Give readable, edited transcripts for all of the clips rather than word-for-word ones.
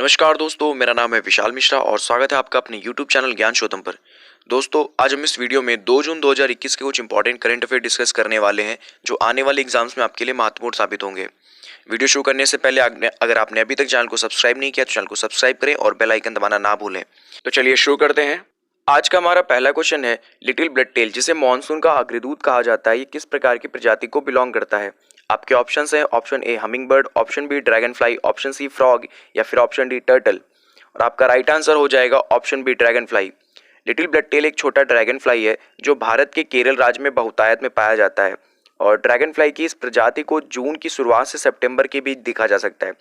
नमस्कार दोस्तों, मेरा नाम है विशाल मिश्रा और स्वागत है आपका अपने YouTube चैनल ज्ञान शोधम पर। दोस्तों, आज हम इस वीडियो में 2 जून 2021 के कुछ इंपॉर्टेंट करंट अफेयर डिस्कस करने वाले हैं जो आने वाले एग्जाम्स में आपके लिए महत्वपूर्ण साबित होंगे। वीडियो शुरू करने से पहले अगर आपने अभी तक चैनल को सब्सक्राइब नहीं किया तो चैनल को सब्सक्राइब करें और बेल आइकन दबाना ना भूलें। तो चलिए शुरू करते हैं। आज का हमारा पहला क्वेश्चन है, लिटिल ब्लड टेल जिसे मॉनसून का अग्रदूत कहा जाता है, ये किस प्रकार की प्रजाति को बिलोंग करता है? आपके ऑप्शंस हैं option A hummingbird, option B dragonfly, option C frog या फिर ऑप्शन डी टर्टल। और आपका राइट आंसर हो जाएगा option B dragonfly. Little blood tail एक छोटा ड्रैगन फ्लाई है जो भारत के केरल राज्य में बहुतायत में पाया जाता है और ड्रैगन फ्लाई की इस प्रजाति को जून की शुरुआत से सितंबर के बीच देखा जा सकता है।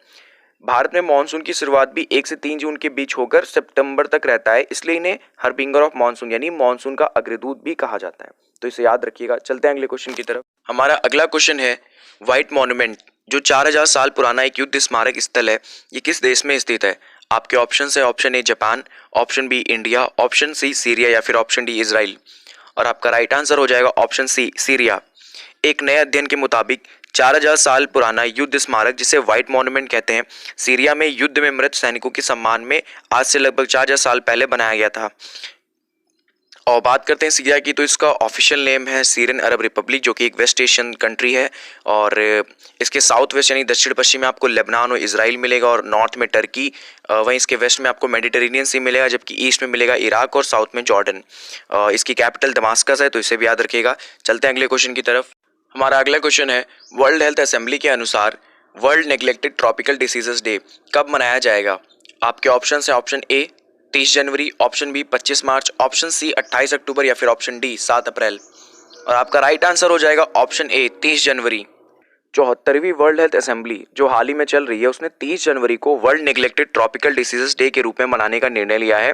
भारत में मानसून की शुरुआत भी 1 से 3 जून के बीच होकर सितंबर तक रहता है, इसलिए इन्हें हार्बिंगर ऑफ मानसून यानी मानसून का अग्रदूत भी कहा जाता है। तो इसे याद रखिएगा। चलते हैं अगले क्वेश्चन की तरफ। हमारा अगला क्वेश्चन है, व्हाइट मॉन्यूमेंट जो 4000 साल पुराना एक युद्ध स्मारक स्थल है, ये किस देश में स्थित है? आपके ऑप्शन है option A Japan, option B India, option C Syria या फिर ऑप्शन डी इजराइल। और आपका राइट आंसर हो जाएगा ऑप्शन सी सीरिया। एक नए अध्ययन के मुताबिक 4000 साल पुराना युद्ध स्मारक जिसे व्हाइट मॉन्यूमेंट कहते हैं, सीरिया में युद्ध में मृत सैनिकों के सम्मान में आज से लगभग 4000 साल पहले बनाया गया था। और बात करते हैं सीरिया की, तो इसका ऑफिशियल नेम है सीरियन अरब रिपब्लिक, जो कि एक वेस्ट एशियन कंट्री है। और इसके साउथ वेस्ट यानी दक्षिण पश्चिम में आपको लेबनान और इजराइल मिलेगा और नॉर्थ में टर्की, वहीं इसके वेस्ट में आपको मेडिटेरेनियन सी मिलेगा, जबकि ईस्ट में मिलेगा इराक और साउथ में जॉर्डन। इसकी कैपिटल दमास्कस है, तो इसे भी याद रखिएगा। चलते हैं अगले क्वेश्चन की तरफ। हमारा अगला क्वेश्चन है, वर्ल्ड हेल्थ असेंबली के अनुसार world neglected tropical diseases day कब मनाया जाएगा? आपके ऑप्शन है ऑप्शन ए 30 जनवरी, ऑप्शन बी 25 मार्च, ऑप्शन सी 28 अक्टूबर या फिर ऑप्शन डी 7 अप्रैल। और आपका राइट आंसर हो जाएगा ऑप्शन ए 30 जनवरी। 74वीं वर्ल्ड हेल्थ असेंबली जो हाल ही में चल रही है, उसने 30 जनवरी को world neglected tropical diseases day के रूप में मनाने का निर्णय लिया है।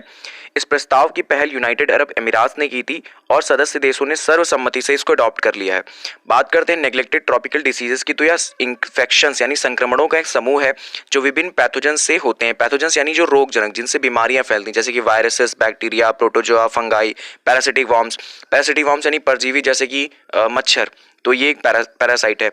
इस प्रस्ताव की पहल यूनाइटेड अरब अमीरात ने की थी और सदस्य देशों ने सर्वसम्मति से इसको अडॉप्ट कर लिया है। बात करते हैं नेग्लेक्टेड ट्रॉपिकल डिसीजेस की, तो यह इन्फेक्शंस यानी संक्रमणों का एक समूह है जो विभिन्न पैथोजन से होते हैं। पैथोजन यानी जो रोगजनक जिनसे बीमारियां फैलती हैं, जैसे कि viruses, bacteria, protozoa, fungi, parasitic worms. Parasitic worms यानी परजीवी जैसे कि मच्छर, तो ये एक पैरासाइट है।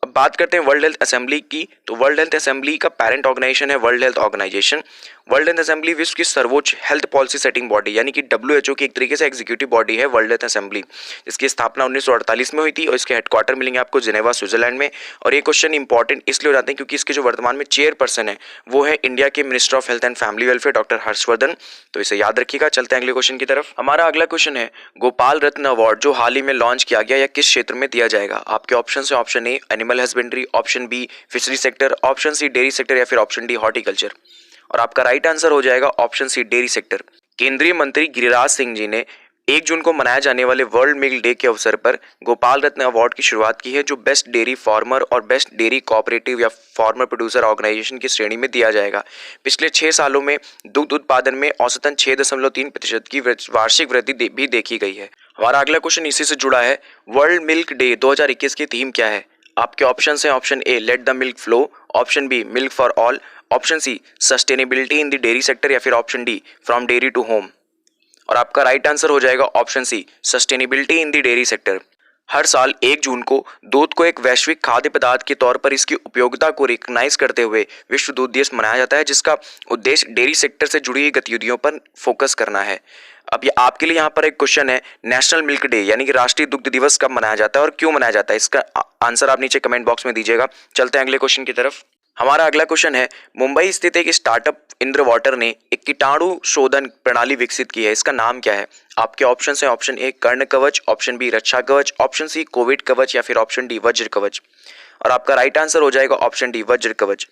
अब बात करते हैं वर्ल्ड हेल्थ असेंबली की, तो वर्ल्ड हेल्थ असेंबली का पेरेंट ऑर्गेनाइजेशन है world health organisation. World health assembly विश्व की सर्वोच्च हेल्थ पॉलिसी सेटिंग बॉडी यानी कि WHO की एक तरीके से एग्जीक्यूटिव बॉडी है वर्ल्ड हेल्थ असेंबली। इसकी स्थापना 1948 में हुई थी और इसके हेडक्वार्टर मिलेंगे आपको जिनेवा स्विट्जरलैंड में। और ये क्वेश्चन इंपॉर्टेंट इसलिए हो जाते हैं क्योंकि इसके जो वर्तमान में चेयरपर्सन है वो है इंडिया के minister of health and family welfare doctor Harshvardhan. तो इसे याद रखिएगा। चलते हैं अगले क्वेश्चन की तरफ। हमारा अगला क्वेश्चन है, गोपाल रत्न अवार्ड जो हाल ही में लॉन्च किया गया, या किस क्षेत्र में दिया जाएगा? आपके ऑप्शन है option A animal husbandry, option B fishery sector, option C dairy sector या फिर ऑप्शन डी हॉर्टिकल्चर। और आपका राइट आंसर हो जाएगा ऑप्शन सी डेयरी सेक्टर। केंद्रीय मंत्री गिरिराज सिंह जी ने 1 जून को मनाए जाने वाले वर्ल्ड मिल्क डे के अवसर पर गोपाल रत्न अवार्ड की शुरुआत की है, जो बेस्ट डेयरी फार्मर और बेस्ट डेयरी कोऑपरेटिव या फार्मर प्रोड्यूसर ऑर्गेनाइजेशन की श्रेणी में दिया जाएगा। पिछले 6 सालों में दुग्ध उत्पादन में औसतन 6.3% की वार्षिक वृद्धि भी देखी गई है। हमारा अगला क्वेश्चन इसी से जुड़ा है, वर्ल्ड मिल्क डे 2021 की थीम क्या है? आपके ऑप्शन हैं option A let the milk flow, option B milk for all, option C sustainability in the dairy sector या फिर option D from dairy to home. और आपका राइट आंसर हो जाएगा option C sustainability in the dairy sector. हर साल 1 जून को दूध को एक वैश्विक खाद्य पदार्थ के तौर पर इसकी उपयोगिता को रिकॉग्नाइज करते हुए विश्व दूध दिवस मनाया जाता है, जिसका उद्देश्य डेयरी सेक्टर से जुड़ी हुई गतिविधियों पर फोकस करना है। अब ये आपके लिए यहाँ पर एक क्वेश्चन है, नेशनल मिल्क डे यानी कि राष्ट्रीय दुग्ध दिवस कब मनाया जाता है और क्यों मनाया जाता है? इसका आंसर आप नीचे कमेंट बॉक्स में दीजिएगा। चलते हैं अगले क्वेश्चन की तरफ। हमारा अगला क्वेश्चन है, मुंबई स्थित एक स्टार्टअप इंद्र वाटर ने एक कीटाणु शोधन प्रणाली विकसित की है, इसका नाम क्या है? आपके ऑप्शन है ऑप्शन ए कर्ण कवच, ऑप्शन बी रक्षा कवच, ऑप्शन सी कोविड कवच या फिर ऑप्शन डी वज्र कवच। और आपका राइट आंसर हो जाएगा ऑप्शन डी वज्र कवच।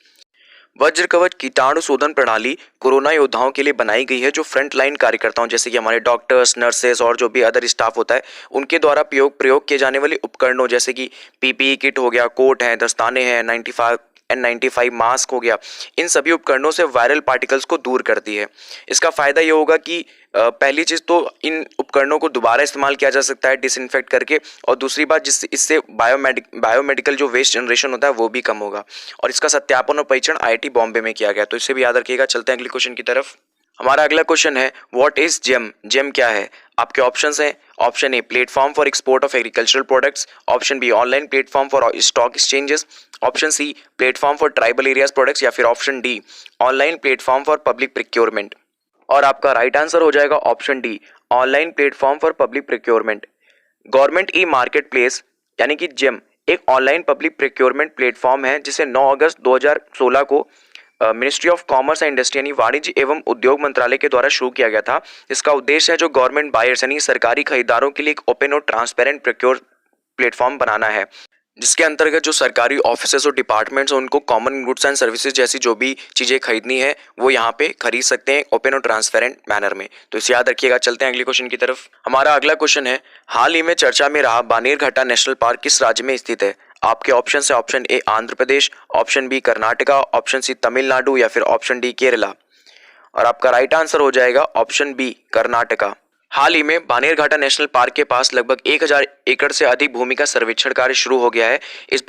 वज्र कवच कीटाणु शोधन प्रणाली कोरोना योद्धाओं के लिए बनाई गई है, जो फ्रंट लाइन कार्यकर्ताओं जैसे कि हमारे डॉक्टर्स, नर्सेस और जो भी अदर स्टाफ होता है उनके द्वारा प्रयोग किए जाने वाले उपकरणों जैसे कि PPE किट हो गया, कोट है, दस्ताने हैं, N95 मास्क हो गया, इन सभी उपकरणों से वायरल पार्टिकल्स को दूर करती है। इसका फायदा ये होगा कि पहली चीज़ तो इन उपकरणों को दोबारा इस्तेमाल किया जा सकता है डिसइंफेक्ट करके, और दूसरी बात जिससे इससे बायोमेडिकल जो वेस्ट जनरेशन होता है वो भी कम होगा। और इसका सत्यापन और परीक्षण IIT बॉम्बे में किया गया, तो इसे भी याद रखिएगा। चलते हैं अगले क्वेश्चन की तरफ। हमारा अगला क्वेश्चन है, व्हाट इज जेम? जेम क्या है? आपके ऑप्शंस हैं option A platform for export of agricultural products, option B online platform for stock exchanges, option C platform for tribal areas products या फिर option D online platform for public procurement. और आपका right answer हो जाएगा option D online platform for public procurement. Government e market place यानी कि GeM एक online public procurement platform है जिसे 9 अगस्त 2016 को ministry of commerce and industry यानी वाणिज्य एवं उद्योग मंत्रालय के द्वारा शुरू किया गया था। इसका उद्देश्य है जो गवर्नमेंट बायर्स यानी सरकारी खरीदारों के लिए एक ओपन और ट्रांसपेरेंट प्रोक्योर प्लेटफॉर्म बनाना है, जिसके अंतर्गत जो सरकारी ऑफिसेस और डिपार्टमेंट्स हैं उनको कॉमन गुड्स एंड सर्विसेज जैसी जो भी चीज़ें खरीदनी है वो यहाँ पे खरीद सकते हैं ओपन और ट्रांसपेरेंट मैनर में। तो इसे याद रखिएगा। चलते हैं अगले क्वेश्चन की तरफ। हमारा अगला क्वेश्चन है, हाल ही में चर्चा में रहा बानेरघाटा नेशनल पार्क किस राज्य में स्थित है? आपके ऑप्शन है option A Andhra Pradesh, option B Karnataka, option C Tamil Nadu या फिर ऑप्शन डी केरला। और आपका राइट आंसर हो जाएगा ऑप्शन बी कर्नाटका। हाल ही में बानेरघाटा नेशनल पार्क के पास लगभग 1000 एकड़ से अधिक भूमि का सर्वेक्षण कार्य शुरू हो गया है। इस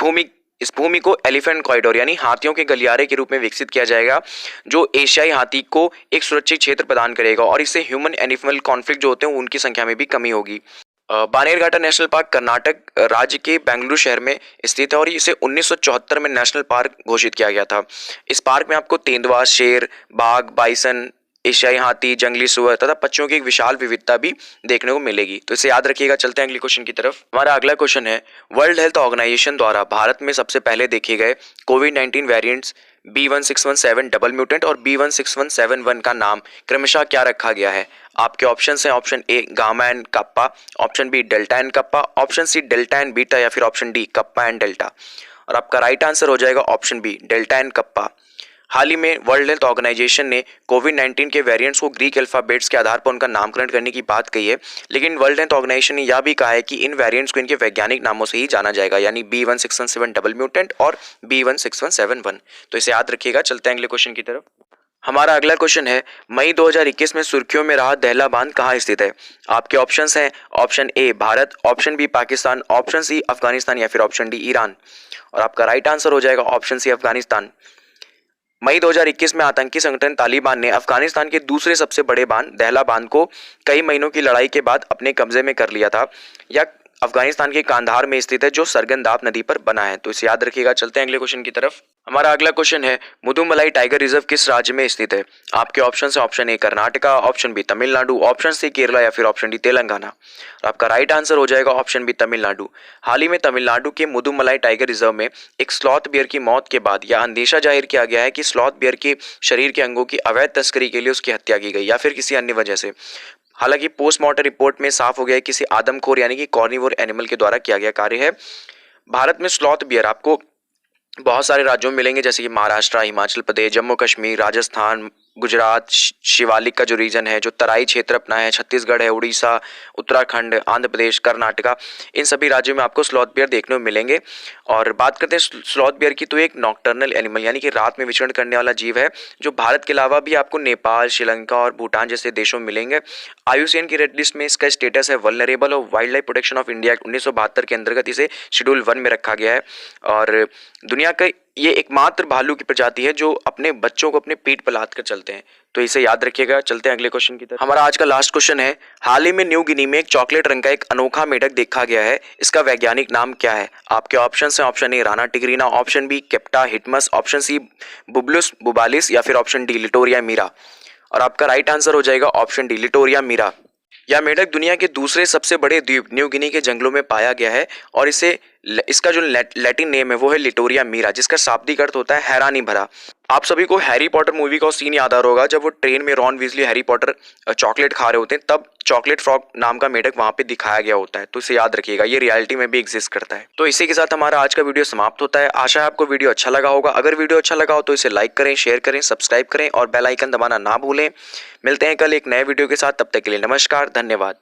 भूमि को एलिफेंट कॉरिडोर यानी हाथियों के गलियारे के रूप में विकसित किया जाएगा, जो एशियाई हाथी को एक सुरक्षित क्षेत्र प्रदान करेगा और इससे ह्यूमन एनिमल कॉन्फ्लिक्ट जो होते हैं उनकी संख्या में भी कमी होगी। बानेरघाटा नेशनल पार्क कर्नाटक राज्य के बेंगलुरु शहर में स्थित है और इसे 1974 में नेशनल पार्क घोषित किया गया था। इस पार्क में आपको तेंदुआ, शेर, बाघ, बाइसन, एशियाई हाथी, जंगली सुअर तथा पक्षियों की एक विशाल विविधता भी देखने को मिलेगी। तो इसे याद रखिएगा। चलते हैं अगले क्वेश्चन की तरफ। हमारा अगला क्वेश्चन है, वर्ल्ड हेल्थ ऑर्गेनाइजेशन द्वारा भारत में सबसे पहले देखे गए कोविड-19 वेरिएंट्स B1617 डबल म्यूटेंट और B1671 का नाम क्रमशः क्या रखा गया है? आपके ऑप्शन हैं option A gamma and kappa, option B delta and kappa, option C delta and beta या फिर option D kappa and delta. और आपका राइट आंसर हो जाएगा option B delta and kappa. हाल ही में वर्ल्ड हेल्थ ऑर्गेनाइजेशन ने कोविड-19 के वेरिएंट्स को ग्रीक अल्फाबेट्स के आधार पर उनका नामकरण करने की बात कही है, लेकिन वर्ल्ड हेल्थ ऑर्गेनाइजेशन ने यह भी कहा है कि इन वेरिएंट्स को इनके वैज्ञानिक नामों से ही जाना जाएगा, यानी B1617 डबल म्यूटेंट और B1671। तो इसे याद रखिएगा। चलते हैं अगले क्वेश्चन की तरफ। हमारा अगला क्वेश्चन है, मई 2021 में सुर्खियों में रहा दहला बांध कहाँ स्थित है? आपके ऑप्शंस हैं option A Bharat, option B Pakistan, option C Afghanistan या फिर ऑप्शन डी ईरान। और आपका राइट आंसर हो जाएगा ऑप्शन सी अफगानिस्तान। मई 2021 में आतंकी संगठन तालिबान ने अफगानिस्तान के दूसरे सबसे बड़े बांध दहला बांध को कई महीनों की लड़ाई के बाद अपने कब्जे में कर लिया था। यह अफगानिस्तान के कांधार में स्थित है जो सरगंदाब नदी पर बना है। तो इसे याद रखिएगा। चलते हैं अगले क्वेश्चन की तरफ। हमारा अगला क्वेश्चन है, मुदुमलाई टाइगर रिजर्व किस राज्य में स्थित है? आपके ऑप्शन है option A Karnataka, option B Tamil Nadu, option C Kerala या फिर ऑप्शन डी तेलंगाना। आपका राइट आंसर हो जाएगा ऑप्शन बी तमिलनाडु। हाल ही में तमिलनाडु के मुदुमलाई टाइगर रिजर्व में एक स्लॉथ बियर की मौत के बाद यह अंदेशा जाहिर किया गया है कि स्लॉथ बियर के शरीर के अंगों की अवैध तस्करी के लिए उसकी हत्या की गई या फिर किसी अन्य वजह से। हालांकि पोस्टमार्टम रिपोर्ट में साफ हो गया है किसी आदमखोर यानी कि कॉर्निवोर एनिमल के द्वारा किया गया कार्य है। भारत में स्लॉथ बियर आपको बहुत सारे राज्यों में मिलेंगे, जैसे कि महाराष्ट्र, हिमाचल प्रदेश, जम्मू कश्मीर, राजस्थान, गुजरात, शिवालिक का जो रीजन है, जो तराई क्षेत्र अपना है, छत्तीसगढ़ है, उड़ीसा, उत्तराखंड, आंध्र प्रदेश, कर्नाटका, इन सभी राज्यों में आपको स्लॉथ बियर देखने को मिलेंगे। और बात करते हैं स्लॉथ बियर की, तो एक नॉक्टर्नल एनिमल यानी कि रात में विचरण करने वाला जीव है, जो भारत के अलावा भी आपको नेपाल, श्रीलंका और भूटान जैसे देशों में मिलेंगे। IUCN की रेड लिस्ट में इसका स्टेटस है वल्नरेबल और wild life protection of India 1972 के अंतर्गत इसे शेड्यूल 1 में रखा गया है। और दुनिया का ये एकमात्र भालू की प्रजाति है जो अपने बच्चों को अपने पीठ पर लाद कर चलते हैं। तो इसे याद रखिएगा। चलते हैं अगले क्वेश्चन की तरफ। हमारा आज का लास्ट क्वेश्चन है, हाल ही में न्यू गिनी में एक चॉकलेट रंग का एक अनोखा मेढक देखा गया है, इसका वैज्ञानिक नाम क्या है? आपके ऑप्शन हैं option A rana tigrina, option B capra हिटमस, ऑप्शन सी बुबलुस बुबालिस या फिर ऑप्शन डी लिटोरिया मीरा। और आपका राइट आंसर हो जाएगा ऑप्शन डी लिटोरिया मीरा। यह मेढक दुनिया के दूसरे सबसे बड़े द्वीप न्यू गिनी के जंगलों में पाया गया है और इसका जो लैटिन नेम है वो है लिटोरिया मीरा, जिसका शाब्दिक अर्थ होता है हैरानी भरा। आप सभी को हैरी पॉटर मूवी का सीन याद आ रहा होगा, जब वो ट्रेन में Ron Weasley Harry Potter chocolate खा रहे होते हैं, तब चॉकलेट फ्रॉग नाम का मेढक वहां पे दिखाया गया होता है। तो इसे याद रखिएगा, ये रियलिटी में भी एग्जिस्ट करता है। तो इसी के साथ हमारा आज का वीडियो समाप्त होता है। आशा है आपको वीडियो अच्छा लगा होगा। अगर वीडियो अच्छा लगा हो तो इसे लाइक करें, शेयर करें, सब्सक्राइब करें और बेल आइकन दबाना ना भूलें। मिलते हैं कल एक नए वीडियो के साथ, तब तक के लिए नमस्कार, धन्यवाद।